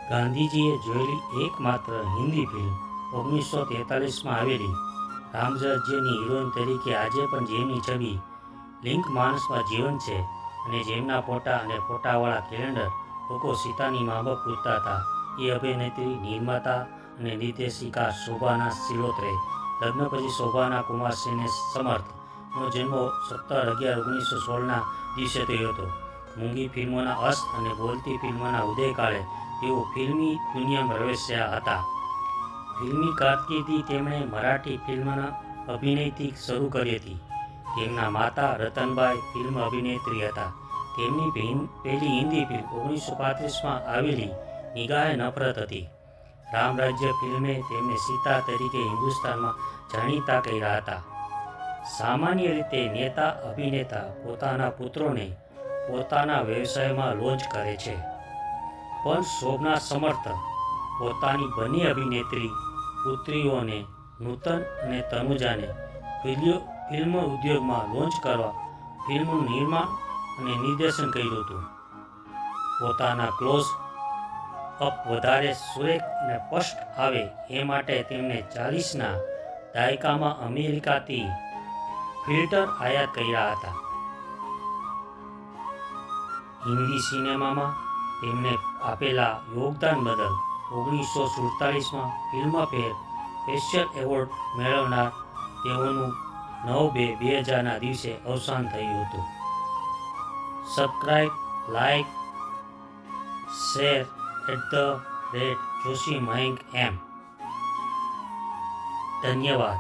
ગાંધીજીએ જોયેલી એકમાત્ર હિન્દી ફિલ્મ 1943માં આવેલી રામરાજ્યની હિરોઈન તરીકે આજે પણ જેમની છબી લિંક માનસમાં જીવંત છે અને જેમના ફોટા અને ફોટાવાળા કેલેન્ડર લોકો સીતાની માફક પૂછતા હતા, એ અભિનેત્રી, નિર્માતા અને નિર્દેશિકા શોભાના શિલોત્રે. લગ્ન પછી શોભાના કુમાર સેને સમર્થનો જન્મ 17/11/1916ના દિવસે થયો હતો. મૂંગી ફિલ્મોના અસ્ત અને બોલતી ફિલ્મોના ઉદયકાળે તેઓ ફિલ્મી દુનિયામાં પ્રવેશ્યા હતા. ફિલ્મી કારકિર્દી તેમણે મરાઠી ફિલ્મના અભિનયથી શરૂ કરી હતી. તેમના માતા રતનબાઈ ફિલ્મ અભિનેત્રી હતા. તેમની પહેલી હિન્દી ફિલ્મ 1935માં આવેલી નિગાહે નફરત હતી. રામરાજ્ય ફિલ્મે તેમને સીતા તરીકે હિન્દુસ્તાનમાં જાણીતા કર્યા હતા. સામાન્ય રીતે નેતા અભિનેતા પોતાના પુત્રોને પોતાના વ્યવસાયમાં લોન્ચ કરે છે, પણ શોભના સમર્થ પોતાની બંને અભિનેત્રી પુત્રીઓને નૂતન અને તનુજાને ફિલ્મ ઉદ્યોગમાં લોન્ચ કરવા ફિલ્મનું નિર્માણ અને નિર્દેશન કર્યું હતું. પોતાના ક્લોઝ અપ વધારે સુરેખ અને સ્પષ્ટ આવે એ માટે તેમણે 40ના દાયકામાં અમેરિકાથી ફિલ્ટર આયાત કર્યા હતા. હિન્દી સિનેમામાં તેમણે આપેલા યોગદાન બદલ 1947માં ફિલ્મફેર સ્પેશિયલ એવોર્ડ મેળવનાર તેઓનું 9/2/2000ના દિવસે અવસાન થયું હતું. Subscribe, like, share @Joshi Mayank M. ધન્યવાદ.